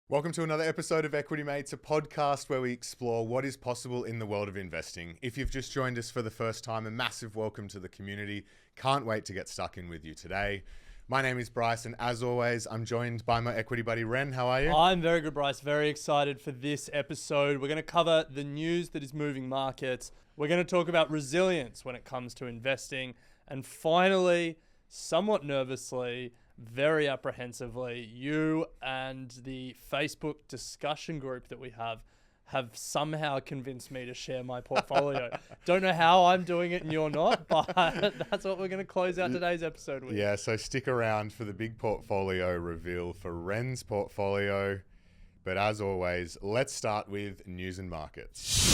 Welcome to another episode of Equity Mates, a podcast where we explore what is possible in the world of investing. If you've just joined us for the first time, a massive welcome to the community. Can't wait to get stuck in with you today. My name is Bryce, and as always, I'm joined by my equity buddy, Ren. How are you? I'm very good, Bryce. Very excited for this episode. We're going to cover the news that is moving markets. We're going to talk about resilience when it comes to investing. And finally, somewhat nervously, very apprehensively, you and the Facebook discussion group that we have somehow convinced me to share my portfolio. Don't know how I'm doing it and you're not, but that's what we're going to close out today's episode with. Yeah, so stick around for the big portfolio reveal for Ren's portfolio. But as always, let's start with news and markets.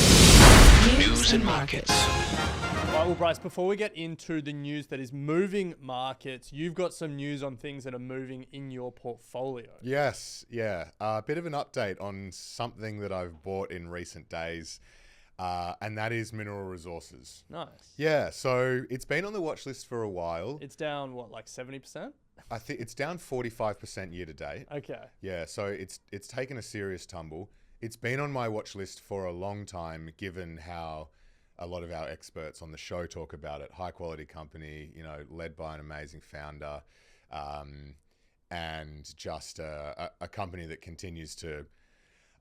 News and markets. Right, well, Bryce, before we get into the news that is moving markets, you've got some news on things that are moving in your portfolio. Yes, yeah. A bit of an update on something that I've bought in recent days, and that is mineral resources. Nice. Yeah, so it's been on the watch list for a while. It's down, what, like 70%? I think it's down 45% year to date. Okay. Yeah, so it's taken a serious tumble. It's been on my watch list for a long time, given how a lot of our experts on the show talk about it. High quality company, you know, led by an amazing founder, and just a company that continues to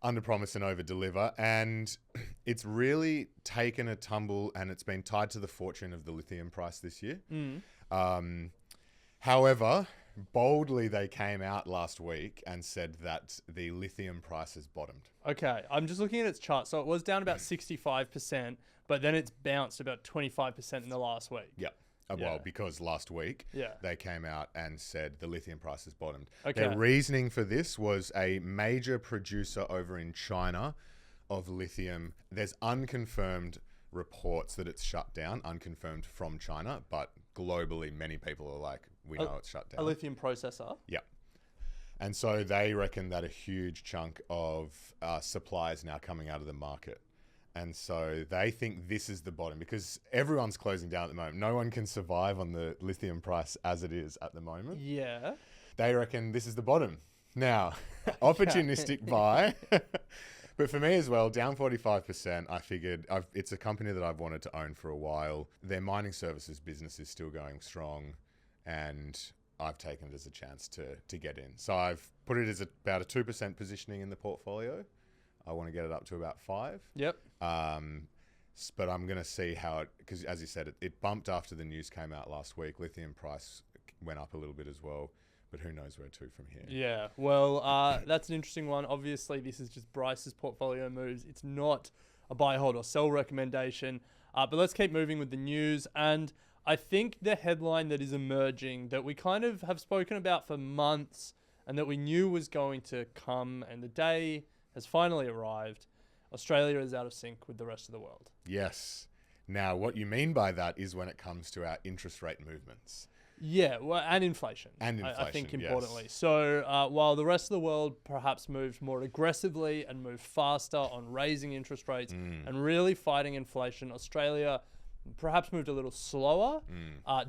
underpromise and overdeliver. And it's really taken a tumble, and it's been tied to the fortune of the lithium price this year. However, boldly they came out last week and said that the lithium price has bottomed. Okay, I'm just looking at its chart. So it was down about 65%, but then it's bounced about 25% in the last week. Yep. Yeah. Well, because last week Yeah. they came out and said the lithium price has bottomed. Okay. Their reasoning for this was a major producer over in China of lithium. There's unconfirmed reports that it's shut down, unconfirmed from China, but globally many people are like, we know it's shut down. A lithium processor. Yep. And so they reckon that a huge chunk of supply is now coming out of the market. And so they think this is the bottom because everyone's closing down at the moment. No one can survive on the lithium price as it is at the moment. Yeah. They reckon this is the bottom. Now, opportunistic buy. But for me as well, down 45%, I figured it's a company that I've wanted to own for a while. Their mining services business is still going strong, and I've taken it as a chance to get in. So I've put it as about a 2% positioning in the portfolio. I want to get it up to about 5%. Yep. But I'm going to see how it, because as you said, it bumped after the news came out last week. Lithium price went up a little bit as well. But who knows where to from here. Yeah, well, that's an interesting one. Obviously, this is just Bryce's portfolio moves. It's not a buy, hold, or sell recommendation. But let's keep moving with the news. And I think the headline that is emerging that we kind of have spoken about for months and that we knew was going to come, and the day has finally arrived. Australia is out of sync with the rest of the world. Yes. Now, what you mean by that is when it comes to our interest rate movements. Yeah, well, and inflation. I think importantly. Yes. So while the rest of the world perhaps moved more aggressively and moved faster on raising interest rates and really fighting inflation, Australia perhaps moved a little slower,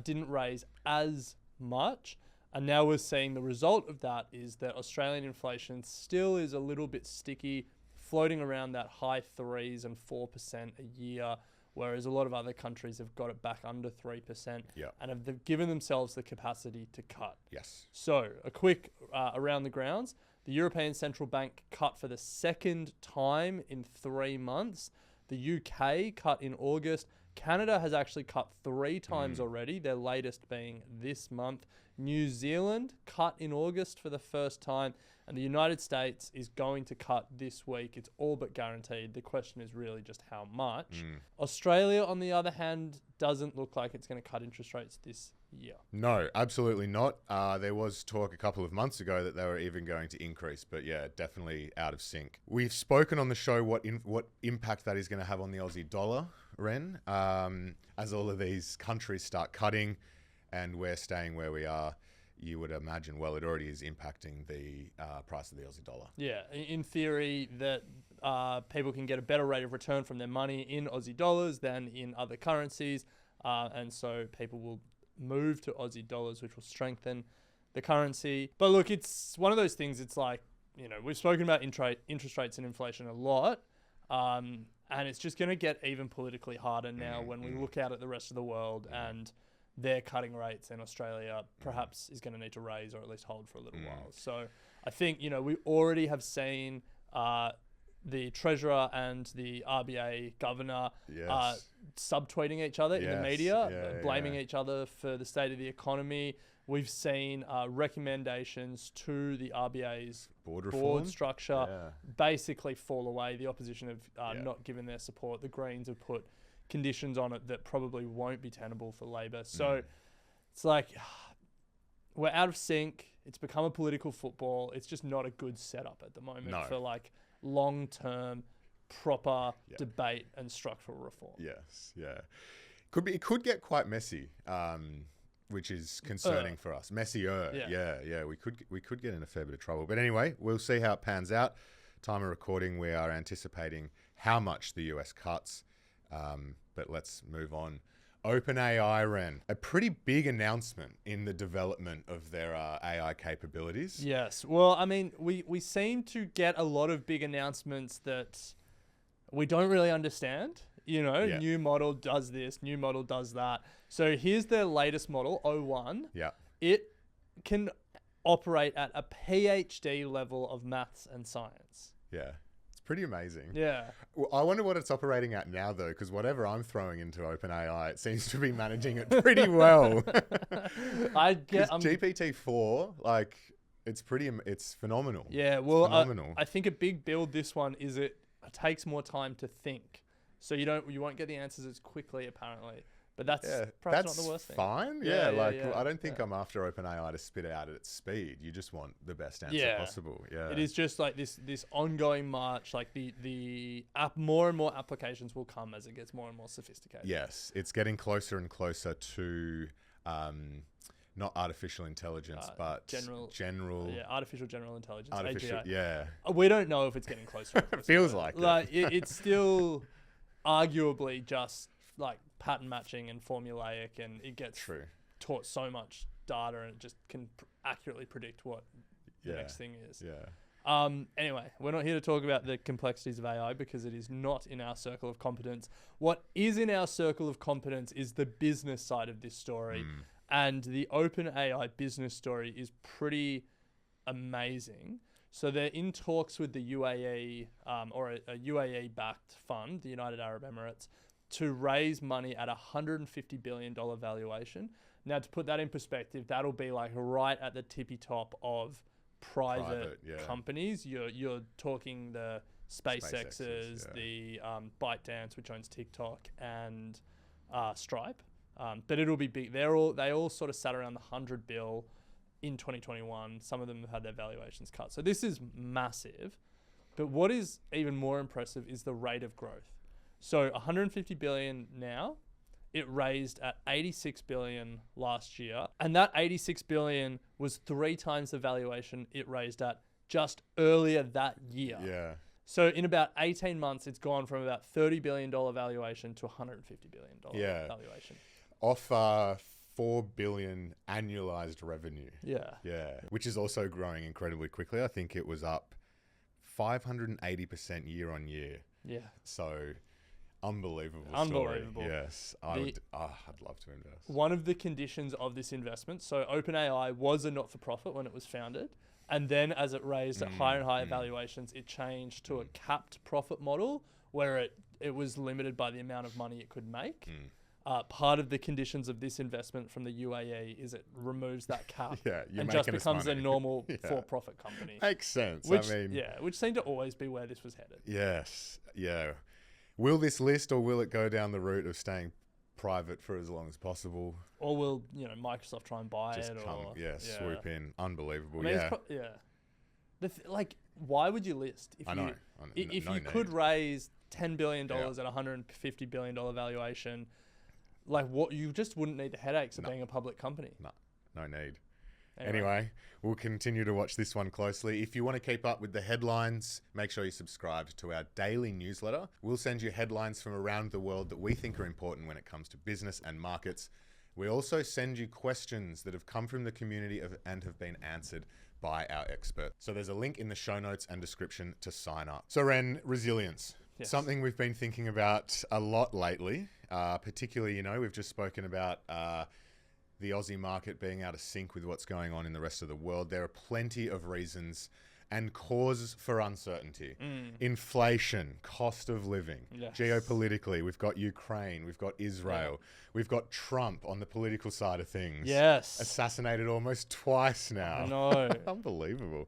didn't raise as much. And now we're seeing the result of that is that Australian inflation still is a little bit sticky, floating around that high 3s and 4% a year, whereas a lot of other countries have got it back under 3% and have given themselves the capacity to cut. Yes. So a quick around the grounds. The European Central Bank cut for the second time in 3 months. The UK cut in August. Canada has actually cut 3 times already, their latest being this month. New Zealand cut in August for the first time. And the United States is going to cut this week. It's all but guaranteed. The question is really just how much. Australia, on the other hand, doesn't look like it's going to cut interest rates this year. No, absolutely not. There was talk a couple of months ago that they were even going to increase, but yeah, definitely out of sync. We've spoken on the show what impact that is going to have on the Aussie dollar, Ren, as all of these countries start cutting and we're staying where we are. You would imagine, well, it already is impacting the price of the Aussie dollar. Yeah, in theory, that people can get a better rate of return from their money in Aussie dollars than in other currencies. And so people will move to Aussie dollars, which will strengthen the currency. But look, it's one of those things, it's like we've spoken about interest rates and inflation a lot. And it's just going to get even politically harder now when we look out at the rest of the world and their cutting rates in Australia perhaps is going to need to raise or at least hold for a little while. So I think, we already have seen the Treasurer and the RBA governor subtweeting each other in the media, blaming each other for the state of the economy. We've seen recommendations to the RBA's board structure basically fall away. The opposition have not given their support. The Greens have put conditions on it that probably won't be tenable for Labor. So it's like we're out of sync. It's become a political football. It's just not a good setup at the moment for like long-term, proper debate and structural reform. Yes, yeah. It could get quite messy. Which is concerning for us. Messier. Yeah. We could get in a fair bit of trouble. But anyway, we'll see how it pans out. Time of recording, we are anticipating how much the US cuts. But let's move on. OpenAI, Ren. A pretty big announcement in the development of their AI capabilities. Yes. Well, I mean, we seem to get a lot of big announcements that we don't really understand. New model does this, new model does that. So here's their latest model, O1. Yeah. It can operate at a PhD level of maths and science. Yeah. It's pretty amazing. Yeah. Well, I wonder what it's operating at now, though, because whatever I'm throwing into OpenAI, it seems to be managing it pretty well. GPT-4, it's phenomenal. Yeah, well, phenomenal. I think a big build this one is it takes more time to think. So you won't get the answers as quickly, apparently. But that's perhaps not the worst thing. Fine. I don't think I'm after OpenAI to spit it out at its speed. You just want the best answer possible. Yeah. It is just like this ongoing march. Like the app, more and more applications will come as it gets more and more sophisticated. Yes, it's getting closer and closer to not artificial intelligence, but artificial general intelligence. AGI. Yeah. We don't know if it's getting closer. It feels like it. It's still arguably just like pattern matching and formulaic, and it gets taught so much data and it just can accurately predict what the next thing is. Yeah. Anyway, we're not here to talk about the complexities of AI because it is not in our circle of competence. What is in our circle of competence is the business side of this story. And the OpenAI business story is pretty amazing. So they're in talks with the UAE or a UAE-backed fund, the United Arab Emirates, to raise money at $150 billion valuation. Now, to put that in perspective, that'll be like right at the tippy top of private companies. You're talking the SpaceX's, the ByteDance, which owns TikTok, and Stripe. But it'll be big. They all sort of sat around the 100 bill in 2021. Some of them have had their valuations cut. So this is massive. But what is even more impressive is the rate of growth. So 150 billion now, it raised at 86 billion last year. And that 86 billion was 3 times the valuation it raised at just earlier that year. Yeah. So in about 18 months, it's gone from about $30 billion valuation to $150 billion valuation. Off 4 billion annualized revenue. Yeah. Yeah. Which is also growing incredibly quickly. I think it was up 580% year on year. Yeah. So unbelievable story. Yes. I'd love to invest. One of the conditions of this investment, so OpenAI was a not-for-profit when it was founded. And then as it raised at higher and higher valuations, it changed to a capped profit model where it was limited by the amount of money it could make. Part of the conditions of this investment from the UAE is it removes that cap and just becomes a normal for-profit company. Makes sense. Which seemed to always be where this was headed. Yes. Yeah. Will this list or will it go down the route of staying private for as long as possible? Or will Microsoft try and buy it? Swoop in. Unbelievable. Why would you list if you could need. raise $10 billion at $150 billion valuation? Like you just wouldn't need the headaches of being a public company. No need. Anyway, we'll continue to watch this one closely. If you want to keep up with the headlines, make sure you subscribe to our daily newsletter. We'll send you headlines from around the world that we think are important when it comes to business and markets. We also send you questions that have come from the community and have been answered by our experts. So there's a link in the show notes and description to sign up. So Ren, resilience. Yes. Something we've been thinking about a lot lately, particularly, we've just spoken about the Aussie market being out of sync with what's going on in the rest of the world. There are plenty of reasons and causes for uncertainty. Inflation, cost of living, geopolitically, we've got Ukraine, we've got Israel, we've got Trump on the political side of things. Yes. Assassinated almost twice now. I know. Unbelievable.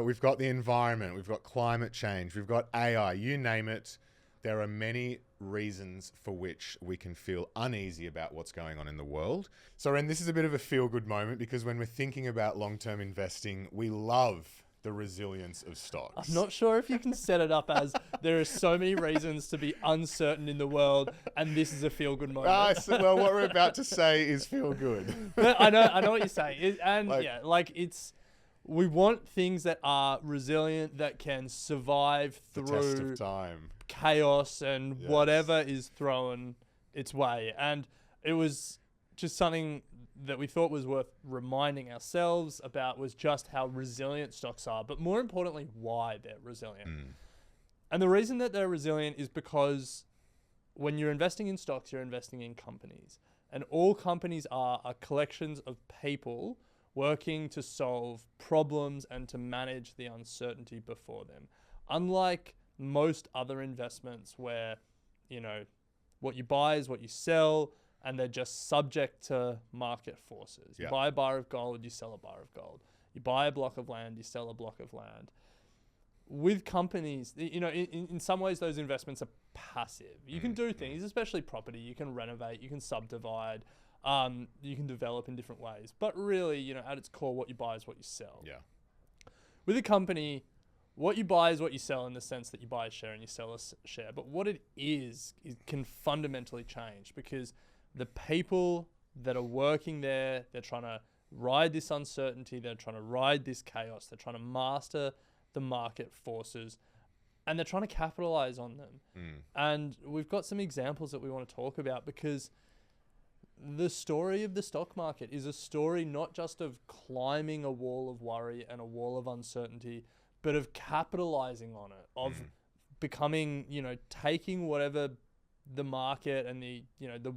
We've got the environment, we've got climate change, we've got AI, you name it. There are many reasons for which we can feel uneasy about what's going on in the world. So, Ren, this is a bit of a feel-good moment because when we're thinking about long-term investing, we love the resilience of stocks. I'm not sure if you can set it up as there are so many reasons to be uncertain in the world, and this is a feel-good moment. Well, what we're about to say is feel-good. I know what you're saying, we want things that are resilient, that can survive through the test of time, chaos, and whatever is thrown its way. And it was just something that we thought was worth reminding ourselves about, was just how resilient stocks are, but more importantly, why they're resilient. And the reason that they're resilient is because when you're investing in stocks, you're investing in companies. And all companies are collections of people working to solve problems and to manage the uncertainty before them. Unlike most other investments where, what you buy is what you sell, and they're just subject to market forces. You buy a bar of gold, you sell a bar of gold. You buy a block of land, you sell a block of land. With companies, in some ways those investments are passive. You can do things, especially property. You can renovate, you can subdivide, you can develop in different ways. But really, at its core, what you buy is what you sell. Yeah. With a company, what you buy is what you sell, in the sense that you buy a share and you sell a share. But what it is can fundamentally change, because the people that are working there, they're trying to ride this uncertainty, they're trying to ride this chaos, they're trying to master the market forces, and they're trying to capitalize on them. And we've got some examples that we want to talk about, because the story of the stock market is a story not just of climbing a wall of worry and a wall of uncertainty, but of capitalizing on it, of becoming, taking whatever the market and the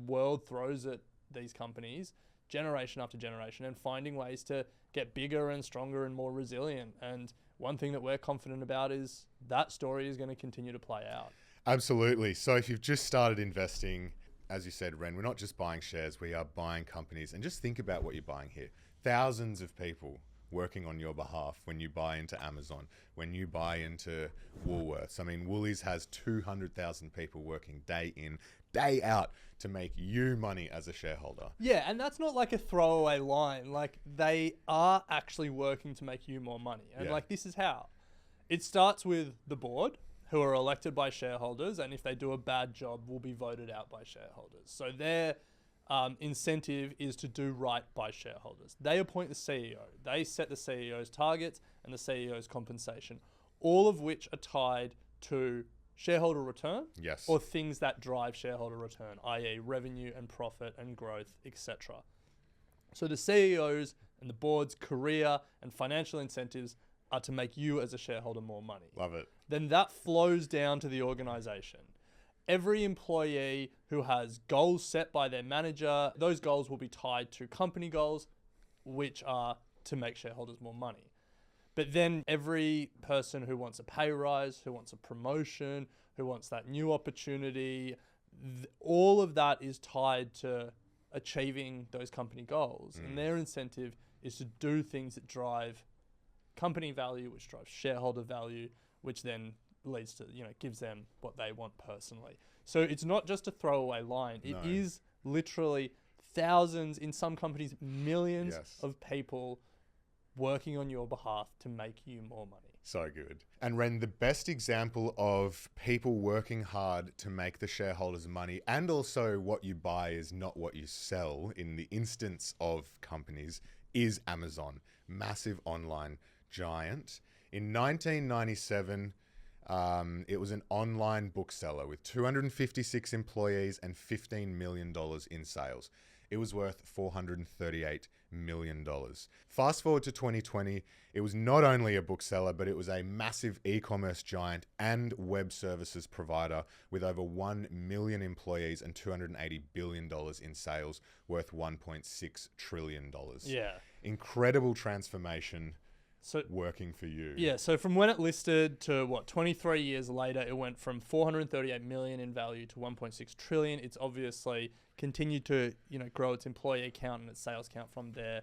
world throws at these companies generation after generation, and finding ways to get bigger and stronger and more resilient. And one thing that we're confident about is that story is going to continue to play out. Absolutely. So if you've just started investing, as you said, Ren, we're not just buying shares, we are buying companies. And just think about what you're buying here. Thousands of people working on your behalf when you buy into Amazon, when you buy into Woolworths. I mean, Woolies has 200,000 people working day in, day out to make you money as a shareholder. Yeah, and that's not like a throwaway line. Like, they are actually working to make you more money. And this is how. It starts with the board, who are elected by shareholders, and if they do a bad job, will be voted out by shareholders. So their incentive is to do right by shareholders. They appoint the CEO. They set the CEO's targets and the CEO's compensation, all of which are tied to shareholder return, or things that drive shareholder return, i.e. revenue and profit and growth, etc. So the CEO's and the board's career and financial incentives are to make you as a shareholder more money. Love it. Then that flows down to the organization. Every employee who has goals set by their manager, those goals will be tied to company goals, which are to make shareholders more money. But then every person who wants a pay rise, who wants a promotion, who wants that new opportunity, all of that is tied to achieving those company goals. And their incentive is to do things that drive company value, which drives shareholder value, which then leads to, gives them what they want personally. So it's not just a throwaway line. It is literally thousands, in some companies, millions of people working on your behalf to make you more money. So good. And Ren, the best example of people working hard to make the shareholders money, and also what you buy is not what you sell in the instance of companies, is Amazon. Massive online giant. In 1997, it was an online bookseller with 256 employees and $15 million in sales. it was worth $438 million. Fast forward to 2020, it was not only a bookseller, but it was a massive e-commerce giant and web services provider with over 1 million employees and $280 billion in sales, worth $1.6 trillion. Yeah. Incredible transformation. So working for you. Yeah, so from when it listed to 23 years later, it went from 438 million in value to 1.6 trillion. It's obviously continued to, grow its employee count and its sales count from there.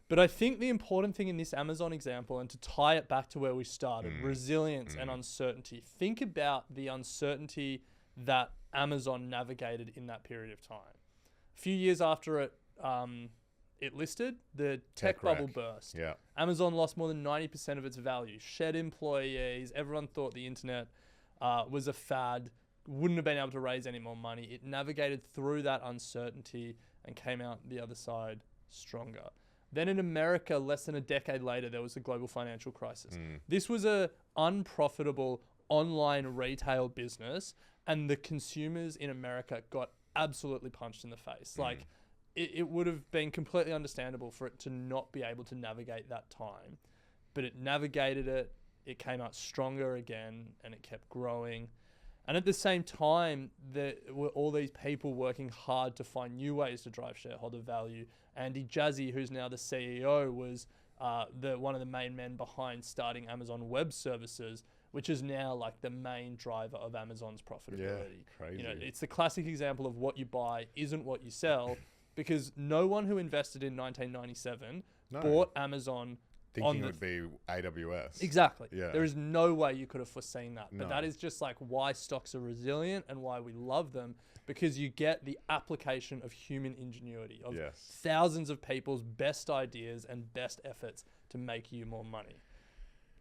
But I think the important thing in this Amazon example, and to tie it back to where we started, resilience and uncertainty. Think about the uncertainty that Amazon navigated in that period of time. A few years after it listed, the tech bubble burst. Yeah. Amazon lost more than 90% of its value, shed employees. Everyone thought the internet was a fad, wouldn't have been able to raise any more money. It navigated through that uncertainty and came out the other side stronger. Then in America, less than a decade later, there was the global financial crisis. This was a unprofitable online retail business, and the consumers in America got absolutely punched in the face. It would have been completely understandable for it to not be able to navigate that time. But it navigated it, it came out stronger again, and it kept growing. And at the same time, there were all these people working hard to find new ways to drive shareholder value. Andy Jassy, who's now the CEO, was one of the main men behind starting Amazon Web Services, which is now like the main driver of Amazon's profitability. Yeah, crazy. It's the classic example of what you buy isn't what you sell. Because no one who invested in 1997 bought Amazon thinking it would be AWS. Exactly. Yeah. There is no way you could have foreseen that. But that is just like why stocks are resilient and why we love them, because you get the application of human ingenuity, of thousands of people's best ideas and best efforts to make you more money.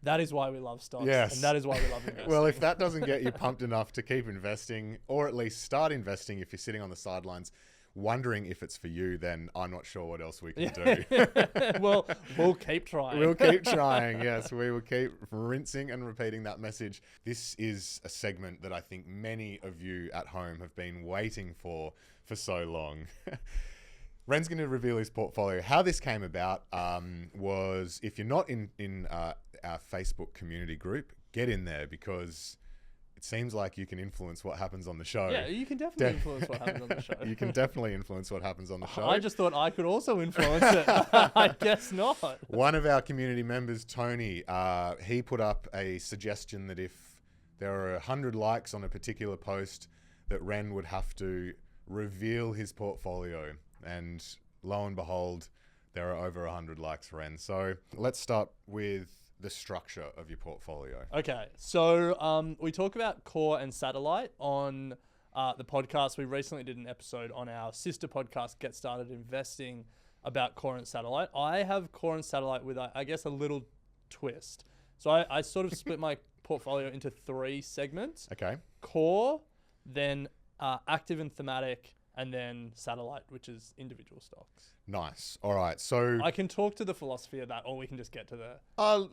That is why we love stocks. Yes. And that is why we love investing. Well, if that doesn't get you pumped enough to keep investing, or at least start investing if you're sitting on the sidelines, wondering if it's for you, then I'm not sure what else we can do. Well, we'll keep trying. We'll keep trying. Yes, we will keep rinsing and repeating that message. This is a segment that I think many of you at home have been waiting for so long. Ren's going to reveal his portfolio. How this came about was, if you're not in our Facebook community group, get in there, because it seems like you can influence what happens on the show. Yeah, you can definitely influence what happens on the show. You can definitely influence what happens on the show. I just thought I could also influence it. I guess not. One of our community members, Tony, he put up a suggestion that if there are 100 likes on a particular post, that Ren would have to reveal his portfolio. And lo and behold, there are over 100 likes, Ren. So let's start with the structure of your portfolio. Okay, so we talk about core and satellite on the podcast. We recently did an episode on our sister podcast, Get Started Investing, about core and satellite. I have core and satellite with, I guess, a little twist. So I sort of split my portfolio into 3 segments. Okay. Core, then active and thematic, and then satellite, which is individual stocks. Nice. All right. So I can talk to the philosophy of that, or we can just get to the...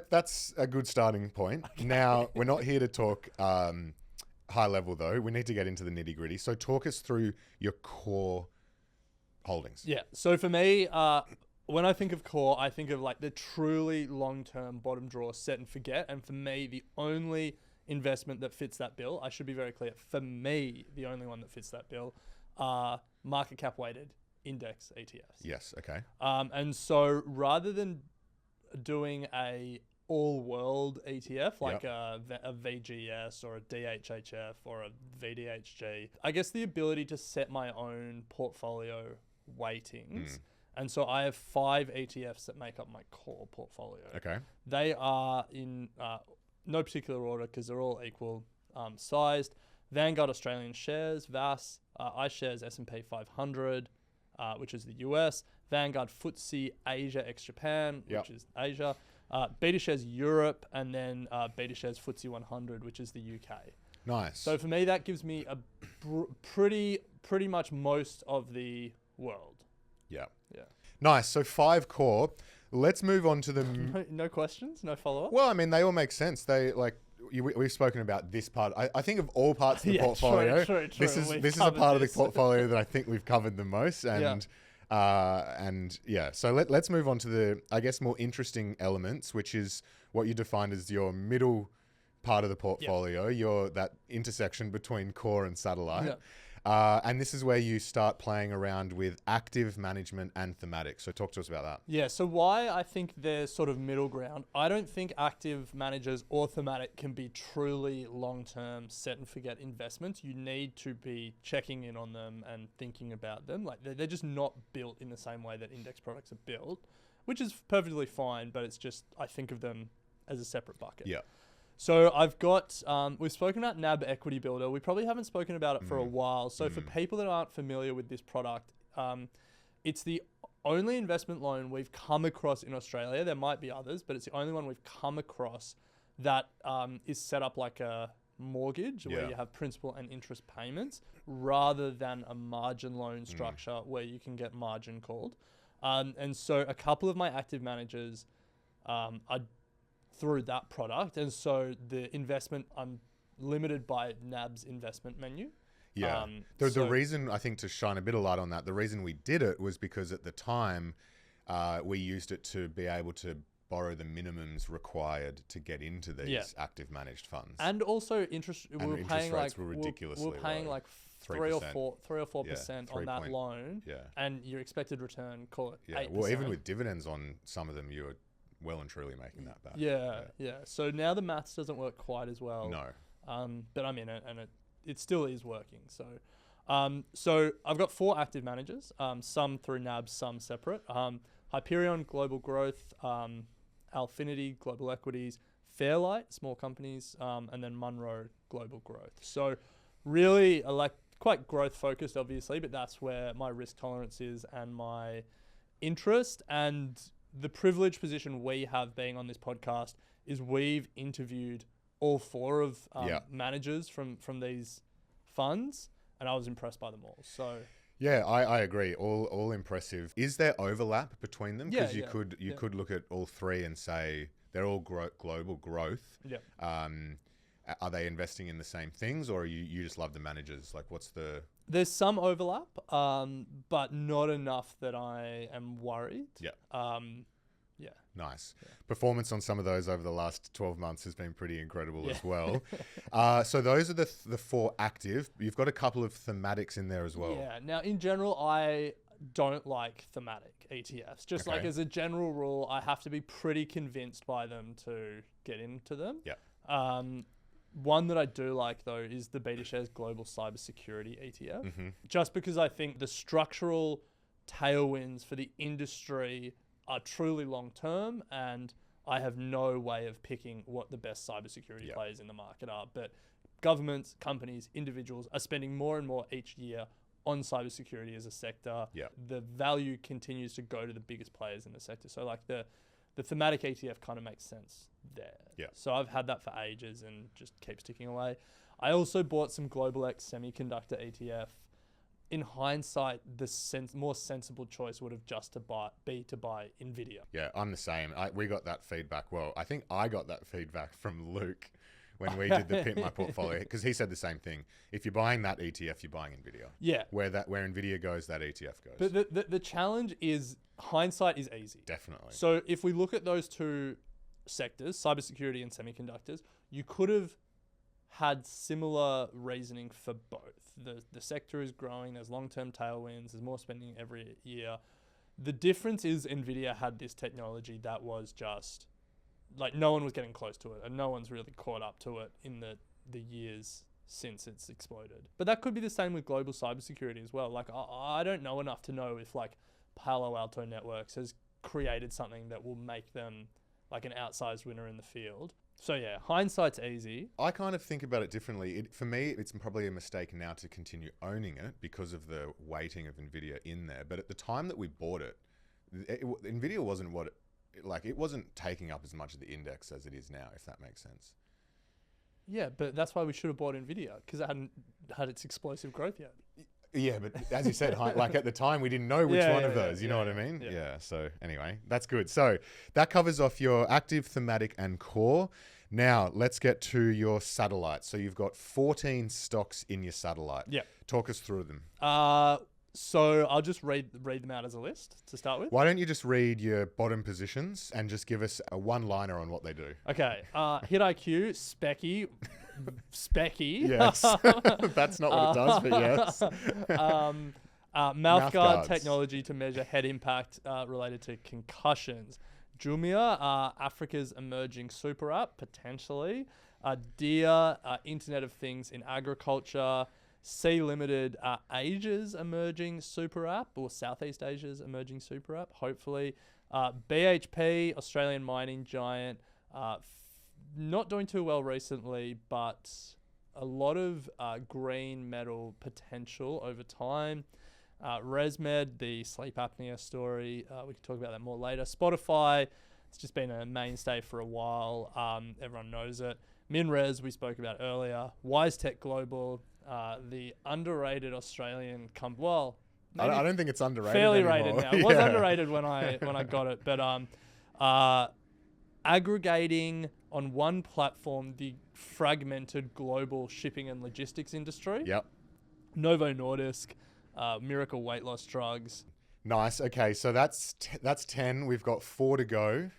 That's a good starting point. Okay. Now, we're not here to talk high level, though. We need to get into the nitty gritty. So talk us through your core holdings. Yeah. So for me, when I think of core, I think of like the truly long-term bottom drawer set and forget. And for me, the only investment that fits that bill, I should be very clear, for me, the only one that fits that bill are market cap weighted index ETFs. Yes, okay. And so rather than doing a all-world ETF, like a VGS or a DHHF or a VDHG, I guess the ability to set my own portfolio weightings. And so I have 5 ETFs that make up my core portfolio. Okay. They are in no particular order because they're all equal sized. Vanguard Australian Shares, VAS, iShares S&P 500, which is the US, Vanguard FTSE Asia ex Japan, which is Asia, BetaShares Europe, and then BetaShares FTSE 100, which is the UK. Nice. So for me, that gives me a pretty much most of the world. Yeah. Yeah. Nice. So 5 core. Let's move on to the... No questions? No follow-up? Well, I mean, they all make sense. They like we've spoken about this part. I think of all parts of the portfolio, true. This is a part of the portfolio that I think we've covered the most. And so let's move on to the, I guess, more interesting elements, which is what you defined as your middle part of the portfolio, your that intersection between core and satellite. And this is where you start playing around with active management and thematic. So talk to us about that. Yeah, so why I think they're sort of middle ground. I don't think active managers or thematic can be truly long-term set and forget investments. You need to be checking in on them and thinking about them. Like they're just not built in the same way that index products are built, which is perfectly fine, but it's just, I think of them as a separate bucket. Yeah. So I've got, we've spoken about NAB Equity Builder. We probably haven't spoken about it for a while. So for people that aren't familiar with this product, it's the only investment loan we've come across in Australia. There might be others, but it's the only one we've come across that is set up like a mortgage where you have principal and interest payments rather than a margin loan structure where you can get margin called. And so a couple of my active managers are through that product, and so the investment, I'm limited by NAB's investment menu. Yeah. The reason, I think, to shine a bit of light on that, the reason we did it was because at the time we used it to be able to borrow the minimums required to get into these active managed funds. And also interest rates were ridiculously we're paying low. like 3 or 4% on that loan. Yeah. And your expected return, call it 8%. Well, even with dividends on some of them, you were well and truly making that back. Yeah. So now the maths doesn't work quite as well. No. But I'm in it, and it still is working. So, so I've got 4 active managers, some through NAB, some separate. Hyperion, Global Growth, Alfinity, Global Equities, Fairlight, small companies, and then Munro, Global Growth. So really, I like quite growth focused, obviously, but that's where my risk tolerance is and my interest. And the privileged position we have being on this podcast is we've interviewed all 4 of managers from these funds, and I was impressed by them all. So yeah, I agree. All impressive. Is there overlap between them? Because you could look at all 3 and say they're all global growth. Yeah. Are they investing in the same things, or you just love the managers? Like, what's the... There's some overlap, but not enough that I am worried. Yeah. Yeah. Nice. Yeah. Performance on some of those over the last 12 months has been pretty incredible as well. So those are the 4 active. You've got a couple of thematics in there as well. Yeah. Now, in general, I don't like thematic ETFs. Just like as a general rule, I have to be pretty convinced by them to get into them. Yeah. One that I do like, though, is the BetaShares Global Cybersecurity ETF. Just because I think the structural tailwinds for the industry are truly long-term, and I have no way of picking what the best cybersecurity players in the market are. But governments, companies, individuals are spending more and more each year on cybersecurity as a sector. Yeah. The value continues to go to the biggest players in the sector. So like the thematic ETF kind of makes sense there. Yeah. So I've had that for ages and just keeps ticking away. I also bought some Global X Semiconductor ETF. In hindsight, the more sensible choice would have just to buy Nvidia. Yeah, I'm the same. We got that feedback. Well, I think I got that feedback from Luke when we did the Pimp My Portfolio, because he said the same thing. If you're buying that ETF, you're buying Nvidia. Yeah. Where Nvidia goes, that ETF goes. But the challenge is hindsight is easy. Definitely. So if we look at those 2 sectors, cybersecurity and semiconductors, you could have had similar reasoning for both. The sector is growing, there's long-term tailwinds, there's more spending every year. The difference is Nvidia had this technology that was just, like, no one was getting close to it, and no one's really caught up to it in the years since it's exploded. But that could be the same with global cybersecurity as well. Like, I don't know enough to know if, like, Palo Alto Networks has created something that will make them, like, an outsized winner in the field. So yeah, hindsight's easy. I kind of think about it differently. For me, it's probably a mistake now to continue owning it because of the weighting of Nvidia in there. But at the time that we bought it, Nvidia wasn't it wasn't taking up as much of the index as it is now, if that makes sense. Yeah, but that's why we should have bought Nvidia, because it hadn't had its explosive growth yet. Yeah, but as you said, like at the time, we didn't know which one of those. You know what I mean? Yeah. So anyway, that's good. So that covers off your active, thematic, and core. Now, let's get to your satellite. So you've got 14 stocks in your satellite. Yeah. Talk us through them. So I'll just read them out as a list to start with. Why don't you just read your bottom positions and just give us a one-liner on what they do? Okay. Hit IQ, Specky. Yes. That's not what it does, but yes. Mouthguard technology to measure head impact related to concussions. Jumia, Africa's emerging super app, potentially. Dia, Internet of Things in agriculture. C Limited, Asia's emerging super app, or Southeast Asia's emerging super app, hopefully. BHP, Australian mining giant, not doing too well recently, but a lot of green metal potential over time. ResMed, the sleep apnea story, we can talk about that more later. Spotify, it's just been a mainstay for a while. Everyone knows it. MinRes, we spoke about earlier. WiseTech Global, the underrated Australian company. Well, I don't think it's underrated. Fairly anymore. rated now. It was underrated when I got it, but aggregating on one platform the fragmented global shipping and logistics industry. Yep. Novo Nordisk, miracle weight loss drugs. Nice. Okay, so that's 10. We've got 4 to go.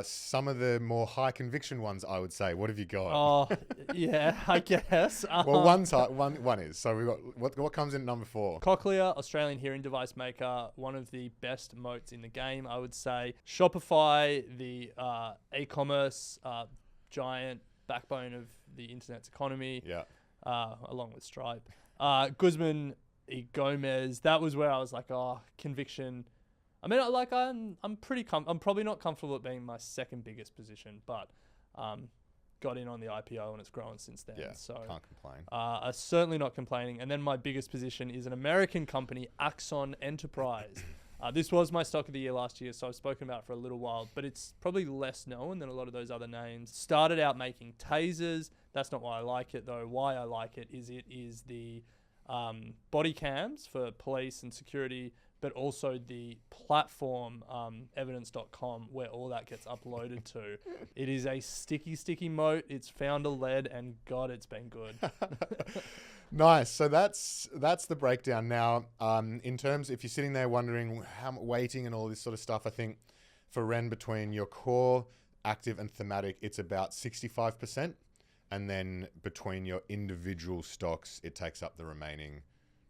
Some of the more high conviction ones, I would say. What have you got? Oh, yeah, I guess. Well, one is. So we've got what comes in at number 4? Cochlear, Australian hearing device maker, one of the best moats in the game, I would say. Shopify, the e-commerce giant backbone of the internet's economy. Yeah. Along with Stripe. Guzman y Gomez, that was where I was like, conviction. I mean, I'm probably not comfortable at being my second biggest position, but got in on the IPO and it's grown since then. Yeah, so can't complain. I'm certainly not complaining. And then my biggest position is an American company, Axon Enterprise. This was my stock of the year last year, so I've spoken about it for a little while, but it's probably less known than a lot of those other names. Started out making tasers. That's not why I like it, though. Why I like it is the body cams for police and security, but also the platform, evidence.com, where all that gets uploaded to. It is a sticky moat. It's founder-led, and God, it's been good. Nice. So that's the breakdown. Now, in terms, if you're sitting there wondering how weighting and all this sort of stuff, I think for Ren, between your core, active, and thematic, it's about 65%. And then between your individual stocks, it takes up the remaining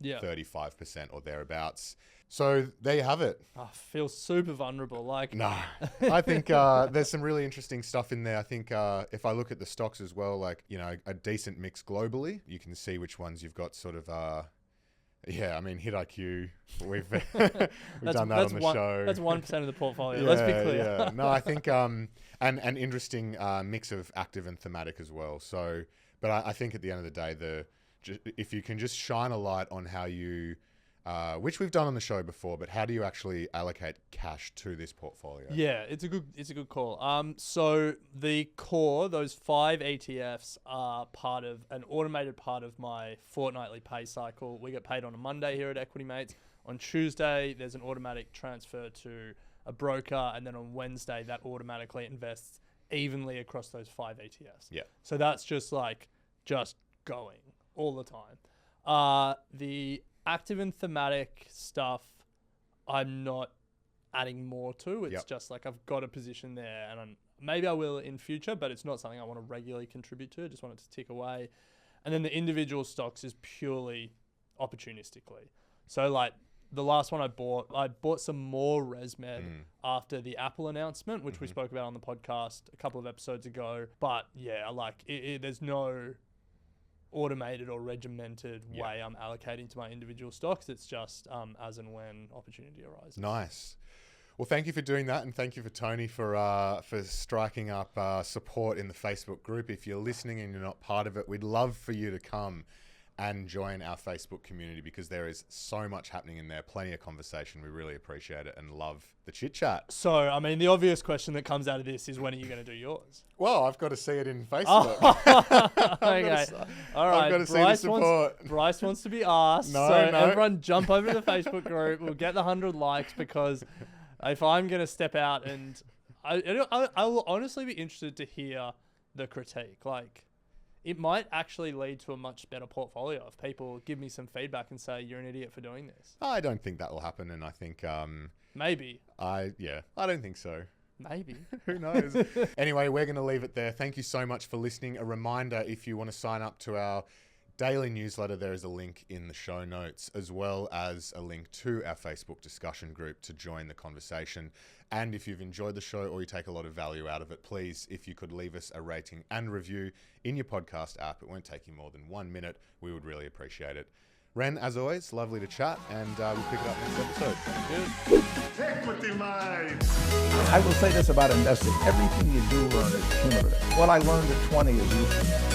35% or thereabouts. So there you have it. I feel super vulnerable. No, I think there's some really interesting stuff in there. I think if I look at the stocks as well, a decent mix globally, you can see which ones you've got sort of, I mean, Hit IQ, we've done that on the show. That's 1% of the portfolio. Let's be clear. Yeah. No, I think, and an interesting mix of active and thematic as well. So, but I think at the end of the day, if you can just shine a light on how you, which we've done on the show before, but how do you actually allocate cash to this portfolio? Yeah, it's a good call. So the core, those 5 ETFs are part of an automated part of my fortnightly pay cycle. We get paid on a Monday here at Equity Mates. On Tuesday, there's an automatic transfer to a broker, and then on Wednesday, that automatically invests evenly across those 5 ETFs. Yeah. So that's just going all the time. The active and thematic stuff, I'm not adding more to. It's just I've got a position there, and maybe I will in future, but it's not something I want to regularly contribute to. I just want it to tick away. And then the individual stocks is purely opportunistically. So the last one I bought some more ResMed after the Apple announcement, which we spoke about on the podcast a couple of episodes ago. But yeah, there's no automated or regimented way I'm allocating to my individual stocks. It's just as and when opportunity arises. Nice. Well, thank you for doing that, and thank you for Tony for striking up support in the Facebook group. If you're listening and you're not part of it, we'd love for you to come and join our Facebook community, because there is so much happening in there, plenty of conversation. We really appreciate it and love the chit chat. So, I mean, the obvious question that comes out of this is, when are you going to do yours? Well, I've got to see it in Facebook. Okay. All right. I've got to see the support. Bryce wants to be asked. No. Everyone jump over to the Facebook group. We'll get the 100 likes, because if I'm going to step out, and I will honestly be interested to hear the critique. Like, it might actually lead to a much better portfolio if people give me some feedback and say, you're an idiot for doing this. I don't think that will happen. And I think... maybe. I don't think so. Maybe. Who knows? Anyway, we're going to leave it there. Thank you so much for listening. A reminder, if you want to sign up to our daily newsletter, there is a link in the show notes, as well as a link to our Facebook discussion group to join the conversation. And if you've enjoyed the show or you take a lot of value out of it, please, if you could leave us a rating and review in your podcast app. It won't take you more than 1 minute. We would really appreciate it. Ren, as always, lovely to chat, and we'll pick it up next episode. Good. Equity Mind. I will say this about investing. Everything you do learn is cumulative. What I learned at 20 is useful.